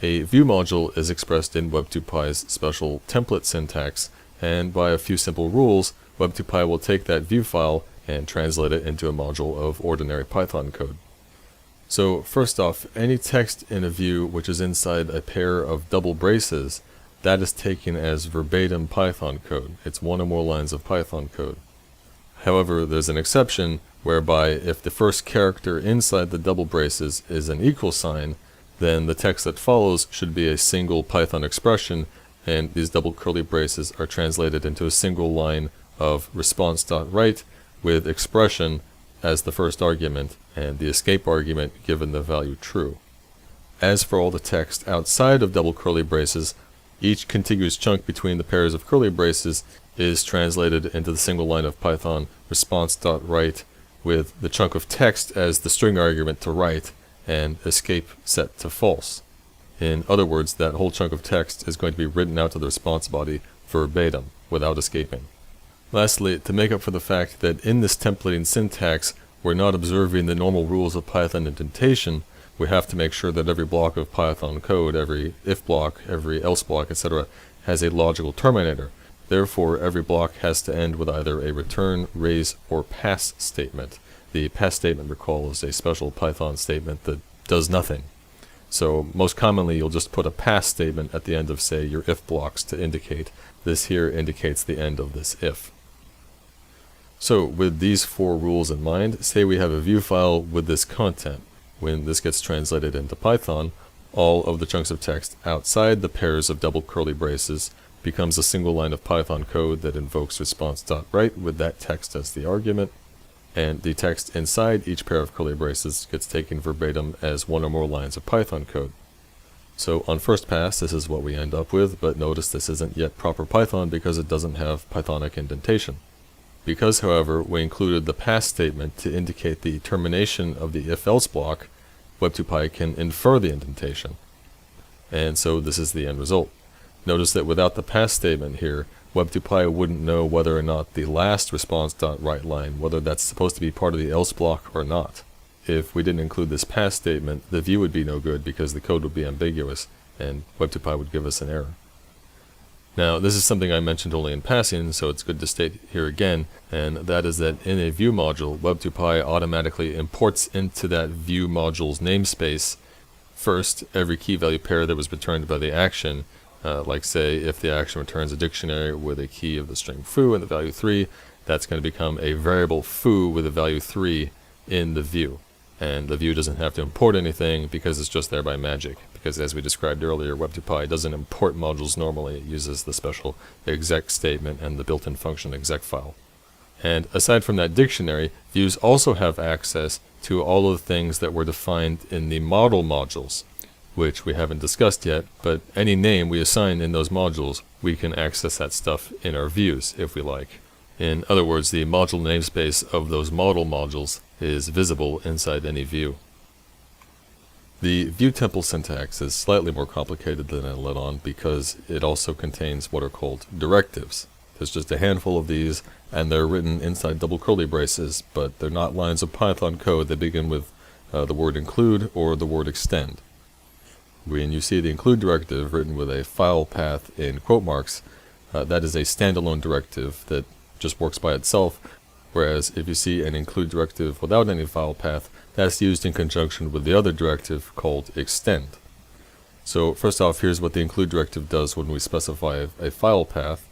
A view module is expressed in Web2Py's special template syntax, and by a few simple rules, Web2Py will take that view file and translate it into a module of ordinary Python code. So first off, any text in a view which is inside a pair of double braces, that is taken as verbatim Python code. It's one or more lines of Python code. However, there's an exception whereby if the first character inside the double braces is an equal sign, then the text that follows should be a single Python expression, and these double curly braces are translated into a single line of response.write with expression as the first argument, and the escape argument given the value true. As for all the text outside of double curly braces, each contiguous chunk between the pairs of curly braces is translated into the single line of Python response.write with the chunk of text as the string argument to write and escape set to false. In other words, that whole chunk of text is going to be written out to the response body verbatim without escaping. Lastly, to make up for the fact that in this templating syntax we're not observing the normal rules of Python indentation, we have to make sure that every block of Python code, every if block, every else block, etc., has a logical terminator. Therefore, every block has to end with either a return, raise, or pass statement. The pass statement, recall, is a special Python statement that does nothing. So most commonly you'll just put a pass statement at the end of, say, your if blocks to indicate. This here indicates the end of this if. So with these four rules in mind, say we have a view file with this content. When this gets translated into Python, all of the chunks of text outside the pairs of double curly braces becomes a single line of Python code that invokes response.write with that text as the argument, and the text inside each pair of curly braces gets taken verbatim as one or more lines of Python code. So on first pass, this is what we end up with, but notice this isn't yet proper Python because it doesn't have Pythonic indentation. Because, however, we included the pass statement to indicate the termination of the if-else block, Web2Py can infer the indentation. And so this is the end result. Notice that without the pass statement here, Web2Py wouldn't know whether or not the last response.write line, whether that's supposed to be part of the else block or not. If we didn't include this pass statement, the view would be no good because the code would be ambiguous, and Web2Py would give us an error. Now, this is something I mentioned only in passing, so it's good to state here again, and that is that in a view module, Web2Py automatically imports into that view module's namespace first every key value pair that was returned by the action, like say if the action returns a dictionary with a key of the string foo and the value 3, that's going to become a variable foo with a value 3 in the view. And the view doesn't have to import anything because it's just there by magic. Because as we described earlier, Web2Py doesn't import modules normally. It uses the special exec statement and the built-in function exec file. And aside from that dictionary, views also have access to all of the things that were defined in the model modules, which we haven't discussed yet, but any name we assign in those modules, we can access that stuff in our views if we like. In other words, the module namespace of those model modules is visible inside any view. The view temple syntax is slightly more complicated than I let on because it also contains what are called directives. There's just a handful of these, and they're written inside double curly braces, but they're not lines of Python code. They begin with the word include or the word extend. When you see the include directive written with a file path in quote marks, that is a standalone directive that just works by itself, whereas if you see an include directive without any file path, that's used in conjunction with the other directive called extend. So first off, here's what the include directive does when we specify a file path.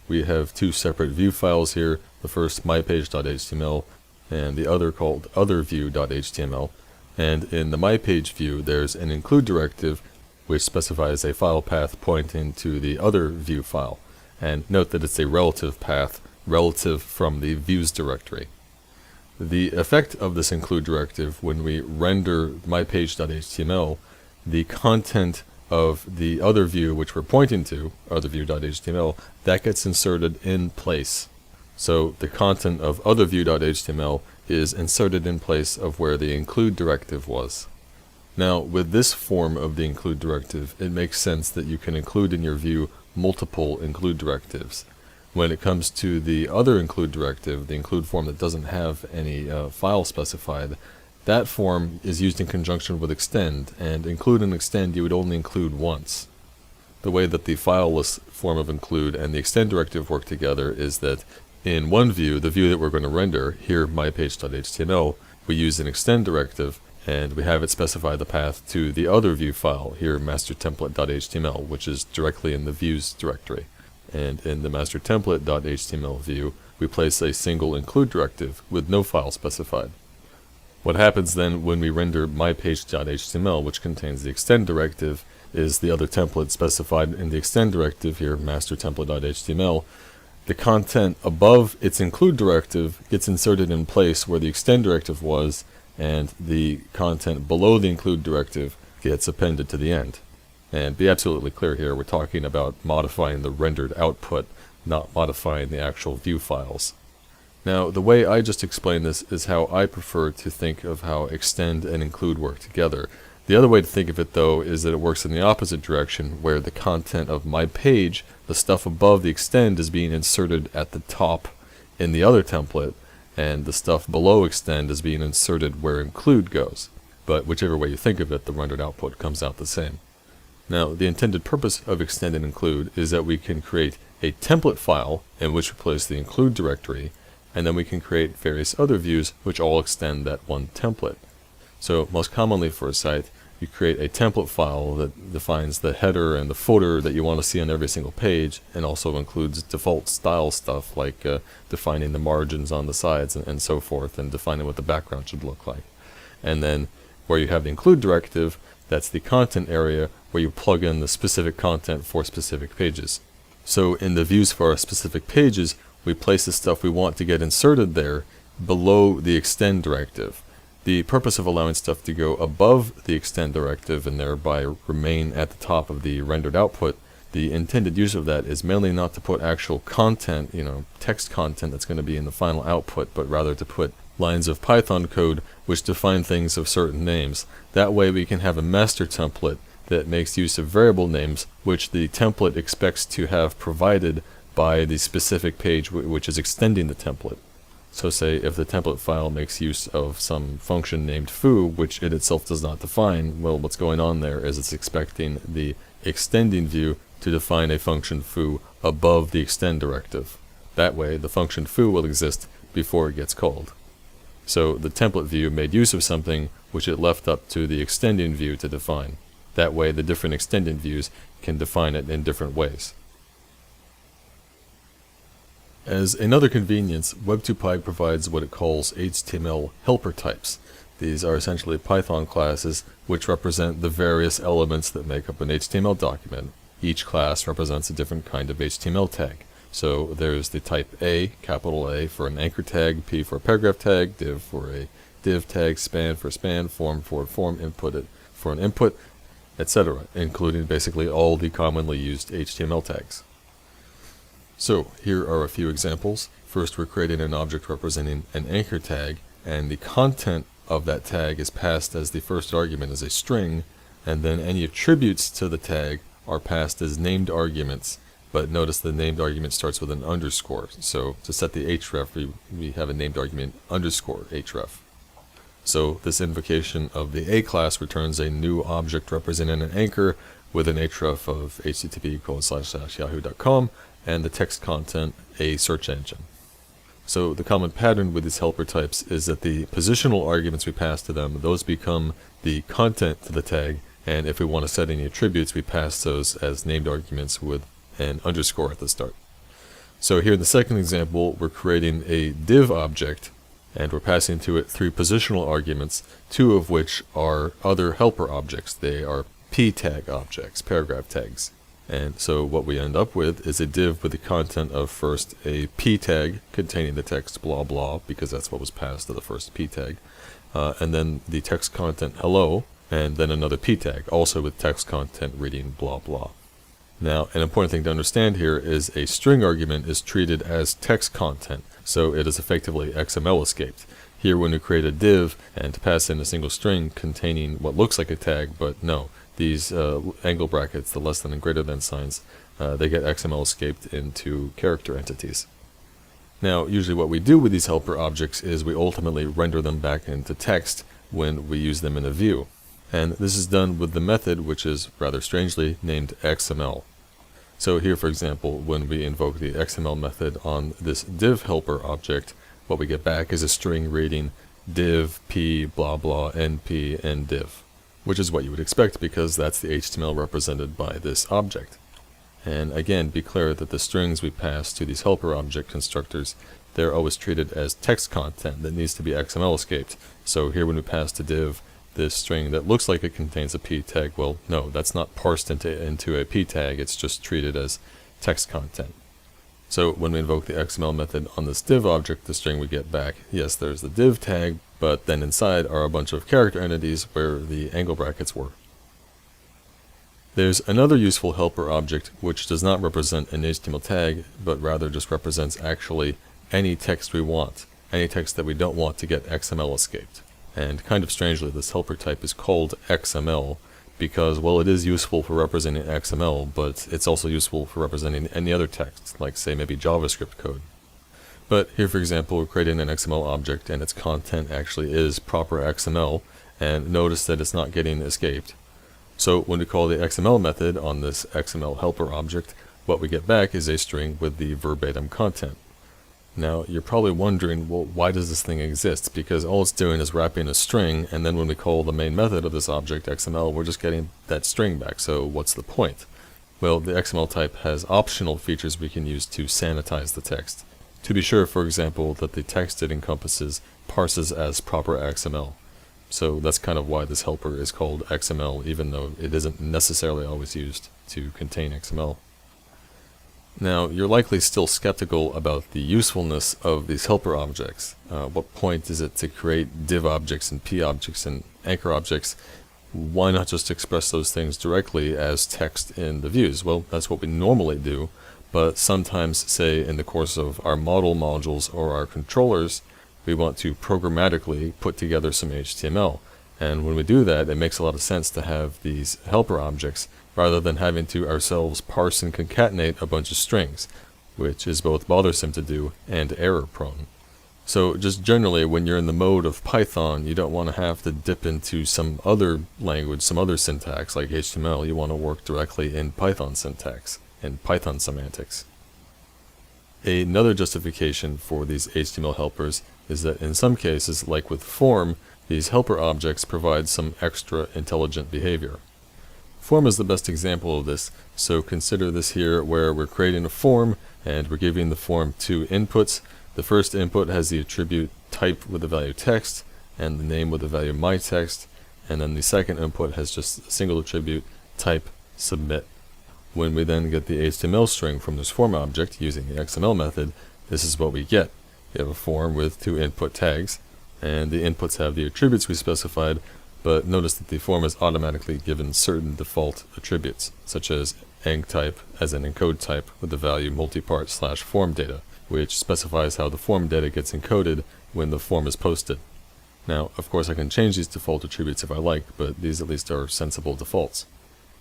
We have two separate view files here, the first mypage.html and the other called otherview.html. And in the mypage view, there's an include directive which specifies a file path pointing to the other view file. And note that it's a relative path, relative from the views directory. The effect of this include directive when we render mypage.html, the content of the other view which we're pointing to, otherview.html, that gets inserted in place. So the content of otherview.html is inserted in place of where the include directive was. Now with this form of the include directive, it makes sense that you can include in your view multiple include directives. When it comes to the other include directive, the include form that doesn't have any file specified, that form is used in conjunction with extend, and include and extend you would only include once. The way that the fileless form of include and the extend directive work together is that in one view, the view that we're going to render, here mypage.html, we use an extend directive, and we have it specify the path to the other view file, here mastertemplate.html, which is directly in the views directory. And in the mastertemplate.html view, we place a single include directive with no file specified. What happens then when we render mypage.html, which contains the extend directive, is the other template specified in the extend directive, here mastertemplate.html. The content above its include directive gets inserted in place where the extend directive was, and the content below the include directive gets appended to the end. And be absolutely clear here, we're talking about modifying the rendered output, not modifying the actual view files. Now, the way I just explained this is how I prefer to think of how extend and include work together. The other way to think of it, though, is that it works in the opposite direction, where the content of my page, the stuff above the extend, is being inserted at the top in the other template, and the stuff below extend is being inserted where include goes. But whichever way you think of it, the rendered output comes out the same. Now, the intended purpose of extend and include is that we can create a template file in which we place the include directory, and then we can create various other views which all extend that one template. So most commonly for a site, you create a template file that defines the header and the footer that you want to see on every single page, and also includes default style stuff like defining the margins on the sides and so forth, and defining what the background should look like. And then where you have the include directive, that's the content area where you plug in the specific content for specific pages. So in the views for our specific pages, we place the stuff we want to get inserted there below the extend directive. The purpose of allowing stuff to go above the extend directive and thereby remain at the top of the rendered output, the intended use of that is mainly not to put actual content, text content that's going to be in the final output, but rather to put lines of Python code which define things of certain names. That way we can have a master template that makes use of variable names which the template expects to have provided by the specific page which is extending the template. So say if the template file makes use of some function named foo, which it itself does not define, well, what's going on there is it's expecting the extending view to define a function foo above the extend directive. That way the function foo will exist before it gets called. So the template view made use of something which it left up to the extending view to define. That way the different extending views can define it in different ways. As another convenience, Web2Py provides what it calls HTML helper types. These are essentially Python classes which represent the various elements that make up an HTML document. Each class represents a different kind of HTML tag. So there's the type A, capital A, for an anchor tag, P for a paragraph tag, div for a div tag, span for span, form for form, input for an input, etc., including basically all the commonly used HTML tags. So here are a few examples. First, we're creating an object representing an anchor tag, and the content of that tag is passed as the first argument as a string, and then any attributes to the tag are passed as named arguments, but notice the named argument starts with an underscore. So to set the href, we have a named argument underscore href. So this invocation of the A class returns a new object representing an anchor with an href of http://yahoo.com, and the text content a search engine. So the common pattern with these helper types is that the positional arguments we pass to them, those become the content to the tag, and if we want to set any attributes, we pass those as named arguments with an underscore at the start. So here in the second example, we're creating a div object, and we're passing to it 3 positional arguments, 2 of which are other helper objects. They are p tag objects, paragraph tags. And so what we end up with is a div with the content of first a p tag containing the text blah blah, because that's what was passed to the first p tag, and then the text content hello, and then another p tag also with text content reading blah blah. Now, an important thing to understand here is a string argument is treated as text content, so it is effectively XML escaped. Here when we create a div and pass in a single string containing what looks like a tag, but no, these angle brackets, the less than and greater than signs, they get XML escaped into character entities. Now, usually what we do with these helper objects is we ultimately render them back into text when we use them in a view. And this is done with the method which is, rather strangely, named XML. So here, for example, when we invoke the XML method on this div helper object, what we get back is a string reading div p blah blah np ndiv, which is what you would expect because that's the HTML represented by this object. And again, be clear that the strings we pass to these helper object constructors, they're always treated as text content that needs to be XML escaped. So here when we pass to div this string that looks like it contains a p tag, well, no, that's not parsed into a p tag, it's just treated as text content. So when we invoke the XML method on this div object, the string we get back, yes, there's the div tag, but then inside are a bunch of character entities where the angle brackets were. There's another useful helper object which does not represent an HTML tag, but rather just represents actually any text we want, any text that we don't want to get XML escaped. And kind of strangely, this helper type is called XML because, well, it is useful for representing XML, but it's also useful for representing any other text, like say maybe JavaScript code. But here, for example, we're creating an XML object and its content actually is proper XML, and notice that it's not getting escaped. So when we call the XML method on this XML helper object, what we get back is a string with the verbatim content. Now, you're probably wondering, well, why does this thing exist? Because all it's doing is wrapping a string, and then when we call the main method of this object, XML, we're just getting that string back, so what's the point? Well, the XML type has optional features we can use to sanitize the text. To be sure, for example, that the text it encompasses parses as proper XML. So that's kind of why this helper is called XML, even though it isn't necessarily always used to contain XML. Now, you're likely still skeptical about the usefulness of these helper objects. What point is it to create div objects and p objects and anchor objects? Why not just express those things directly as text in the views? Well, that's what we normally do, but sometimes, say, in the course of our model modules or our controllers, we want to programmatically put together some HTML. And when we do that, it makes a lot of sense to have these helper objects rather than having to ourselves parse and concatenate a bunch of strings, which is both bothersome to do and error prone. So just generally, when you're in the mode of Python, you don't want to have to dip into some other language, some other syntax like HTML. You want to work directly in Python syntax and Python semantics. Another justification for these HTML helpers is that in some cases, like with form, these helper objects provide some extra intelligent behavior. Form is the best example of this, so consider this here where we're creating a form and we're giving the form two inputs. The first input has the attribute type with the value text and the name with the value myText, and then the second input has just a single attribute type submit. When we then get the HTML string from this form object using the XML method, this is what we get. We have a form with two input tags, and the inputs have the attributes we specified, but notice that the form is automatically given certain default attributes, such as enctype as an encode type with the value multipart/form data, which specifies how the form data gets encoded when the form is posted. Now, of course, I can change these default attributes if I like, but these at least are sensible defaults.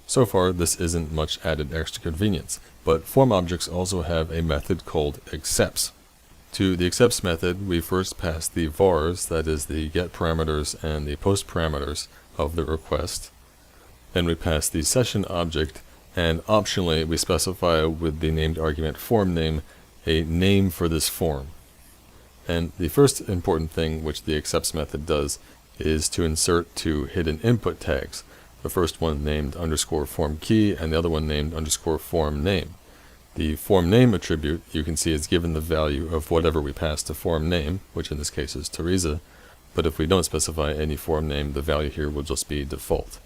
So far, this isn't much added extra convenience, but form objects also have a method called accepts. To the accepts method, we first pass the vars, that is the get parameters and the post parameters of the request. Then we pass the session object, and optionally we specify with the named argument form name a name for this form. And the first important thing which the accepts method does is to insert two hidden input tags. The first one named _form key and the other one named _form name. The form name attribute, you can see, is given the value of whatever we pass to form name, which in this case is Teresa, but if we don't specify any form name, the value here will just be default.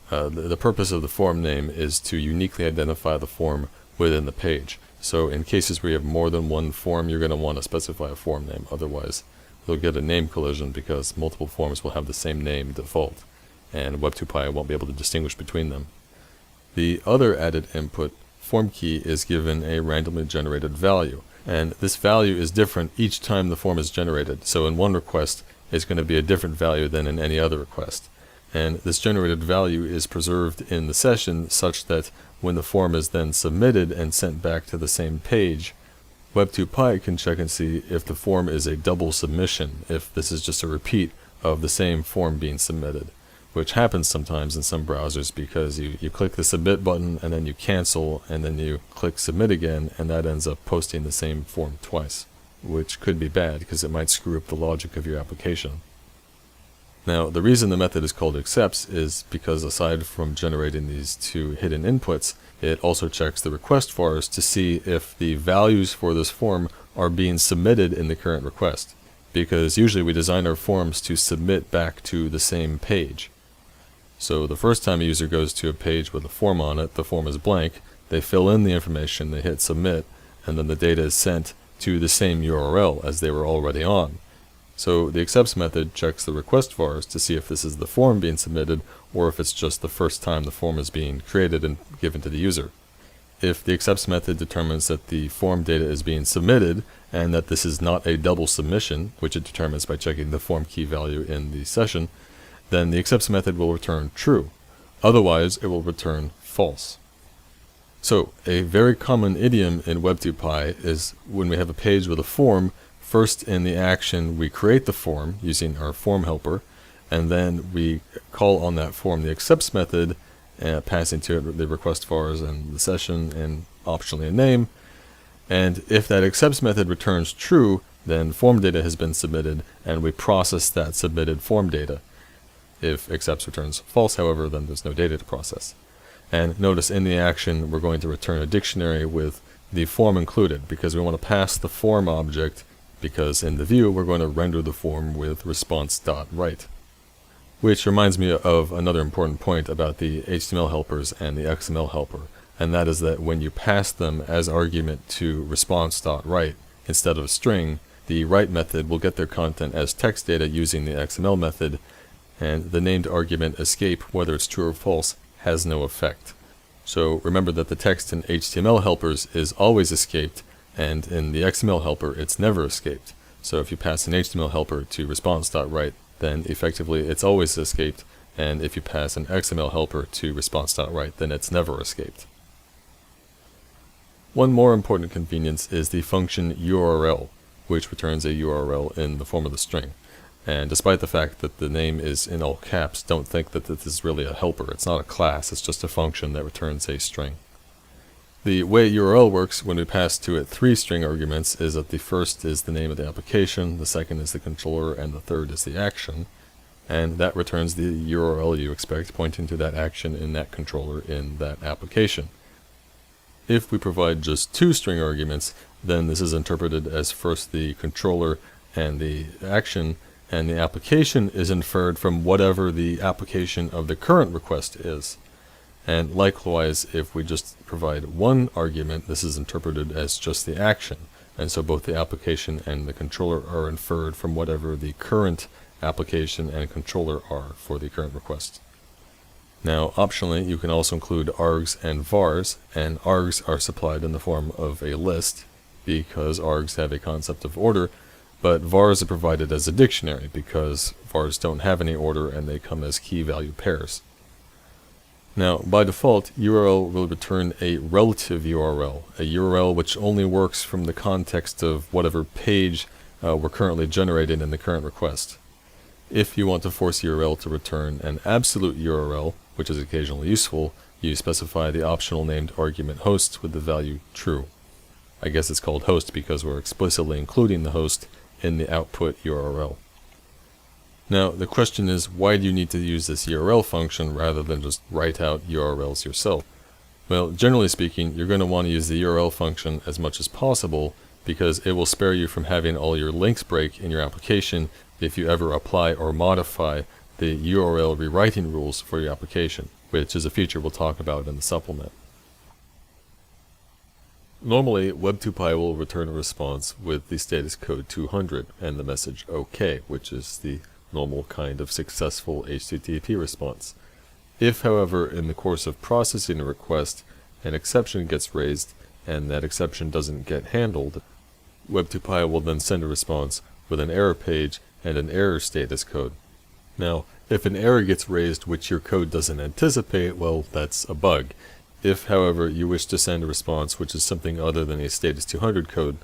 The purpose of the form name is to uniquely identify the form within the page. So in cases where you have more than one form, you're going to want to specify a form name, otherwise you'll get a name collision because multiple forms will have the same name default, and Web2Py won't be able to distinguish between them. The other added input, form key, is given a randomly generated value, and this value is different each time the form is generated. So in one request, it's going to be a different value than in any other request. And this generated value is preserved in the session such that when the form is then submitted and sent back to the same page, Web2Py can check and see if the form is a double submission, if this is just a repeat of the same form being submitted, which happens sometimes in some browsers because you click the submit button and then you cancel and then you click submit again, and that ends up posting the same form twice, which could be bad because it might screw up the logic of your application. Now, the reason the method is called accepts is because aside from generating these two hidden inputs, it also checks the request vars to see if the values for this form are being submitted in the current request, because usually we design our forms to submit back to the same page. So the first time a user goes to a page with a form on it, the form is blank, they fill in the information, they hit submit, and then the data is sent to the same URL as they were already on. So the accepts method checks the request vars to see if this is the form being submitted or if it's just the first time the form is being created and given to the user. If the accepts method determines that the form data is being submitted and that this is not a double submission, which it determines by checking the form key value in the session, then the accepts method will return true. Otherwise, it will return false. So, a very common idiom in Web2Py is when we have a page with a form, first in the action we create the form using our form helper, and then we call on that form the accepts method, passing to it the request vars and the session and optionally a name. And if that accepts method returns true, then form data has been submitted and we process that submitted form data. If accepts returns false, however, then there's no data to process. And notice in the action we're going to return a dictionary with the form included because we want to pass the form object, because in the view we're going to render the form with response.write. Which reminds me of another important point about the HTML helpers and the XML helper, and that is that when you pass them as argument to response.write instead of a string, the write method will get their content as text data using the XML method, and the named argument escape, whether it's true or false, has no effect. So remember that the text in HTML helpers is always escaped, and in the XML helper it's never escaped. So if you pass an HTML helper to response.write, then effectively it's always escaped, and if you pass an XML helper to response.write, then it's never escaped. One more important convenience is the function URL, which returns a URL in the form of the string. And despite the fact that the name is in all caps, don't think that this is really a helper. It's not a class, it's just a function that returns a string. The way URL works when we pass to it 3 string arguments is that the first is the name of the application, the second is the controller, and the third is the action. And that returns the URL you expect pointing to that action in that controller in that application. If we provide just 2 string arguments, then this is interpreted as first the controller and the action, and the application is inferred from whatever the application of the current request is. And likewise, if we just provide 1 argument, this is interpreted as just the action. And so both the application and the controller are inferred from whatever the current application and controller are for the current request. Now, optionally, you can also include args and vars, and args are supplied in the form of a list, because args have a concept of order, but vars are provided as a dictionary, because vars don't have any order and they come as key value pairs. Now, by default, URL will return a relative URL, a URL which only works from the context of whatever page we're currently generating in the current request. If you want to force URL to return an absolute URL, which is occasionally useful, you specify the optional named argument host with the value true. I guess it's called host because we're explicitly including the host in the output URL. Now, the question is, why do you need to use this URL function rather than just write out URLs yourself? Well, generally speaking, you're going to want to use the URL function as much as possible because it will spare you from having all your links break in your application if you ever apply or modify the URL rewriting rules for your application, which is a feature we'll talk about in the supplement. Normally, Web2Py will return a response with the status code 200 and the message OK, which is the normal kind of successful HTTP response. If, however, in the course of processing a request, an exception gets raised and that exception doesn't get handled, Web2Py will then send a response with an error page and an error status code. Now, if an error gets raised which your code doesn't anticipate, well, that's a bug. If, however, you wish to send a response which is something other than a status 200 code,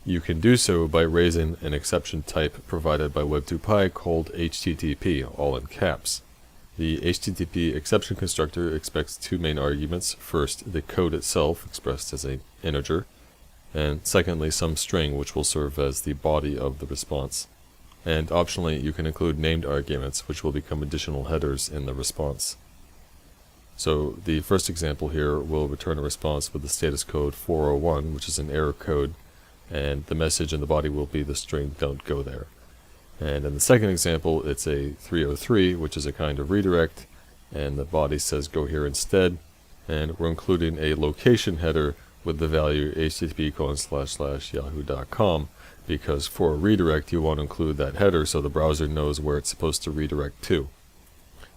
You can do so by raising an exception type provided by Web2Py called HTTP, all in caps. The HTTP exception constructor expects two main arguments. First, the code itself, expressed as an integer, and secondly, some string which will serve as the body of the response. And optionally, you can include named arguments, which will become additional headers in the response. So the first example here will return a response with the status code 401, which is an error code, and the message in the body will be the string "don't go there." And in the second example, it's a 303, which is a kind of redirect, and the body says "go here instead," and we're including a location header with the value http://yahoo.com, because for a redirect you want to include that header so the browser knows where it's supposed to redirect to.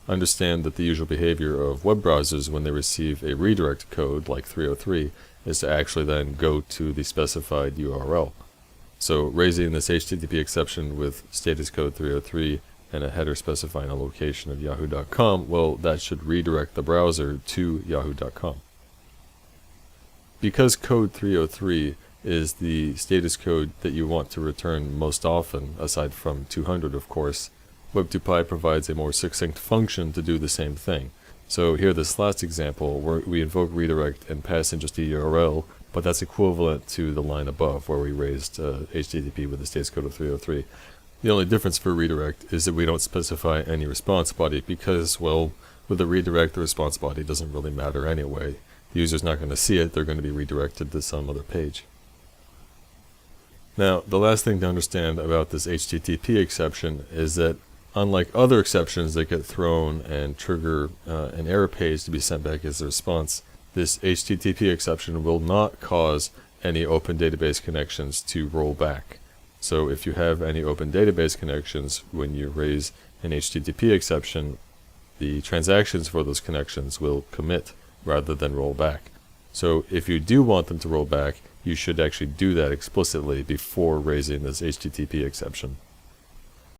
Understand that the usual behavior of web browsers when they receive a redirect code like 303 is to actually then go to the specified URL. So raising this HTTP exception with status code 303 and a header specifying a location of yahoo.com, well, that should redirect the browser to yahoo.com. Because code 303 is the status code that you want to return most often, aside from 200 of course, Web2Py provides a more succinct function to do the same thing. So here, this last example, where we invoke redirect and pass in just a URL, but that's equivalent to the line above where we raised HTTP with the status code of 303. The only difference for redirect is that we don't specify any response body because, well, with a redirect, the response body doesn't really matter anyway. The user's not going to see it, they're going to be redirected to some other page. Now, the last thing to understand about this HTTP exception is that unlike other exceptions that get thrown and trigger an error page to be sent back as a response, this HTTP exception will not cause any open database connections to roll back. So if you have any open database connections, when you raise an HTTP exception, the transactions for those connections will commit rather than roll back. So if you do want them to roll back, you should actually do that explicitly before raising this HTTP exception.